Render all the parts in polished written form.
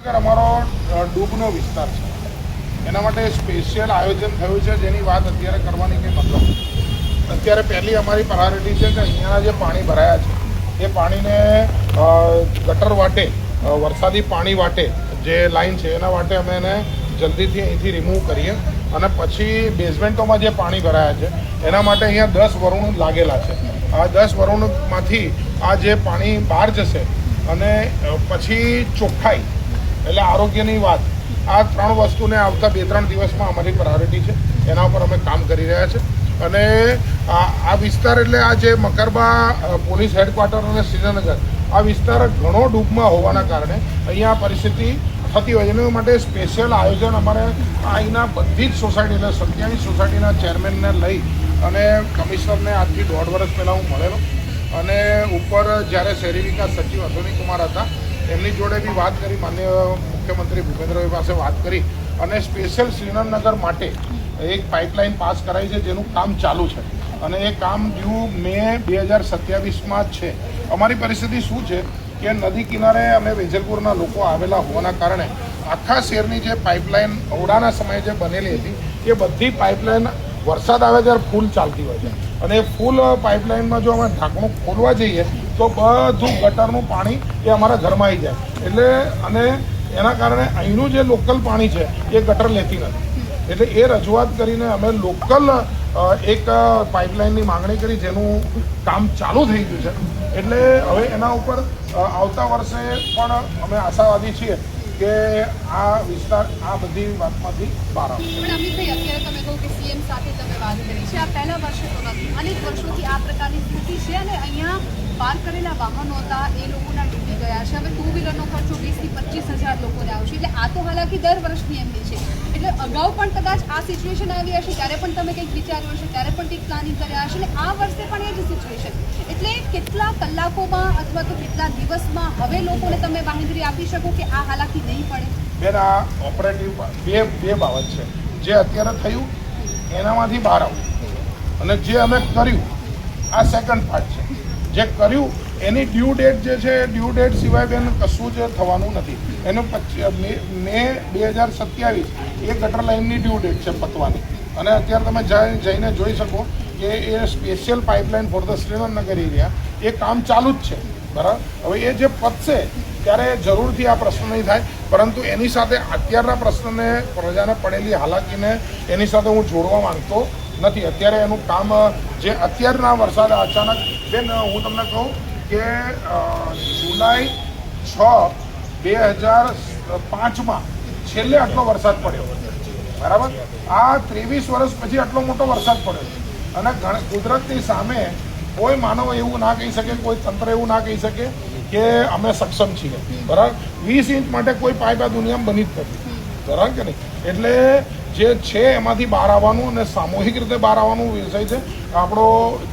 અમારો ડૂબનો વિસ્તાર છે, એના માટે સ્પેશિયલ આયોજન થયું છે, જેની વાત અત્યારે કરવાની કંઈ મતલબ. અત્યારે પહેલી અમારી પ્રાયોરિટી છે કે અહીંયાના જે પાણી ભરાયા છે એ પાણીને ગટર વાટે, વરસાદી પાણી વાટે જે લાઈન છે એના વાટે અમે એને જલ્દીથી અહીંથી રિમૂવ કરીએ અને પછી બેઝમેન્ટોમાં જે પાણી ભરાયા છે એના માટે અહીંયા 10 વરુણ લાગેલા છે. આ 10 વરુણમાંથી આ જે પાણી બહાર જશે અને પછી ચોખ્ખાઈ એટલે આરોગ્યની વાત, આ 3 વસ્તુને આવતા 2-3 દિવસમાં અમારી પ્રાયોરિટી છે, એના ઉપર અમે કામ કરી રહ્યા છે. અને આ વિસ્તાર એટલે આ જે મકરબા પોલીસ હેડક્વાર્ટર અને શ્રીનગર આ વિસ્તાર ઘણો ડૂબમાં હોવાના કારણે અહીંયા પરિસ્થિતિ થતી હોય છે. એના માટે સ્પેશિયલ આયોજન અમારે અહીંના બધી જ સોસાયટી એટલે 27 સોસાયટીના ચેરમેનને લઈ અને કમિશનરને આજથી 1.5 વર્ષ પહેલાં હું મળેલો અને ઉપર જ્યારે શહેરી વિકાસ સચિવ અશ્વિની કુમાર હતા એમની જોડે બી વાત કરી, માનનીય મુખ્યમંત્રી ભૂપેન્દ્રભાઈ પાસે વાત કરી અને સ્પેશિયલ શ્રીનગર માટે એક પાઇપલાઇન પાસ કરાઈ છે જેનું કામ ચાલુ છે અને એ કામ ડ્યુ મે 2027માં જ છે. અમારી પરિસ્થિતિ શું છે કે નદી કિનારે અમે વેજલપુરના લોકો આવેલા હોવાના કારણે આખા શહેરની જે પાઇપલાઇન ઓવડાના સમયે જે બનેલી હતી એ બધી પાઇપલાઇન વરસાદ આવે ત્યારે ફૂલ ચાલતી હોય છે અને એ ફૂલ પાઇપલાઇનમાં જો અમે ઢાંકણું ખોલવા જઈએ તો બધું ગટરનું પાણી એ અમારા ઘરમાં આવી જાય એટલે અને એના કારણે અહીંનું જે લોકલ પાણી છે એ ગટર લેતી નથી. એટલે એ રજૂઆત કરીને અમે લોકલ એક પાઇપલાઇનની માગણી કરી જેનું કામ ચાલુ થઈ ગયું છે. એટલે હવે એના ઉપર આવતા વર્ષે પણ અમે આશાવાદી છીએ કે આ વિસ્તાર આ બધી વાતમાંથી બહાર આવશે. પણ અમિતભાઈ, અત્યારે તમે કહો કે સીએમ સાથે તમે વાત કરી છે, આ પહેલા વર્ષે તો નથી, અનેક વર્ષોથી આ પ્રકારની સ્થિતિ છે અને અહીંયા પાર્ક કરેલા વાહનો હતા એ લોકોના ડૂબી ગયા છે. હવે 2 વ્હીલરનો ખર્ચો 20,000 થી 25,000 લોકોને આવશે. એટલે આ તો હાલાકી દર વર્ષની એમની છે. એટલે અગાઉ પણ કદાચ આ સિચ્યુએશન આવી હશે ત્યારે પણ તમે કંઈક વિચાર્યું હશે, ત્યારે પણ કંઈક પ્લાનિંગ કર્યા હશે અને આ વર્ષે પણ એ જ સિચ્યુએશન. એટલે કેટલા કલાકોમાં અથવા તો કેટલા દિવસમાં હવે લોકોને તમે બાંહેધરી આપી શકો કે આ હાલાકી નહીં પડે? બેન, આ ઓપરેટિવ બે બાબત છે. જે અત્યારે થયું એનામાંથી બહાર આવું અને જે અમે કર્યું આ સેકન્ડ પાર્ટ છે. જે કર્યું એની ડ્યુ ડેટ જે છે ડ્યુ ડેટ સિવાય બેન કશું જ થવાનું નથી. એનું મે 2027 એ ગટર લાઇનની ડ્યુ ડેટ છે પતવાની અને અત્યારે તમે જઈને જોઈ શકો કે એ special pipeline for the Srinagar area એ કામ ચાલુ જ છે. બરાબર, હવે એ જે પતશે ત્યારે જરૂરથી આ પ્રશ્ન નહીં થાય, પરંતુ એની સાથે અત્યારના પ્રશ્નને પ્રજાને પડેલી હાલાકીને એની સાથે હું જોડવા માંગતો નથી. અત્યારે એનું કામ જે અત્યારના વરસાદ અચાનક, બેન હું તમને કહું કે જુલાઈ 6, 2005માં છેલ્લે આટલો વરસાદ પડ્યો. બરાબર, આ 23 વર્ષ પછી આટલો મોટો વરસાદ પડ્યો અને કુદરતની સામે કોઈ માનવ એવું ના કહી શકે, કોઈ તંત્ર એવું ના કહી શકે કે અમે સક્ષમ છીએ. બરાબર, 20 ઇંચ માટે કોઈ પાઇપ આ દુનિયામાં બની જ નથી. બરાબર કે નહીં? એટલે જે છે એમાંથી બહાર આવવાનું અને સામૂહિક રીતે બહાર આવવાનું વિષય છે. આપણો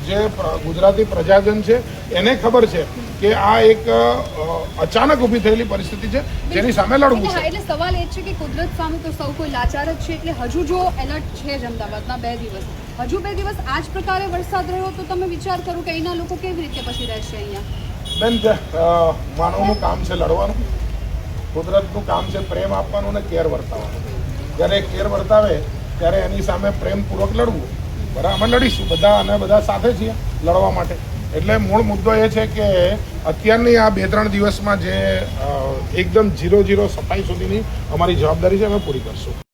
જે ગુજરાતી પ્રજાજન છે એને ખબર છે કે આ એક અચાનક ઊભી થયેલી પરિસ્થિતિ છે જેની સામે લડવું છે. એટલે સવાલ એ છે કે કુદરત સામે તો સૌ કોઈ લાચાર જ છે. એટલે હજુ જો એલર્ટ છે જ અમદાવાદમાં 2 દિવસ, હજુ 2 દિવસ આ જ પ્રકારે વરસાદ રહ્યો તો તમે વિચાર કરો કે અહીંના લોકો કેવી રીતે પછી રહેશે અહીંયા? બેન, માનવનું કામ છે લડવાનું, કુદરતનું કામ છે પ્રેમ આપવાનું અને કેર વર્તાવવાનું. જ્યારે કેર વર્તાવે ત્યારે એની સામે પ્રેમપૂર્વક લડવું. બરાબર, અમે લડીશું બધા અને બધા સાથે છીએ લડવા માટે. એટલે મૂળ મુદ્દો એ છે કે અત્યારની આ 2-3 દિવસમાં જે એકદમ 0-0 સફાઈ સુધીની અમારી જવાબદારી છે અમે પૂરી કરશું.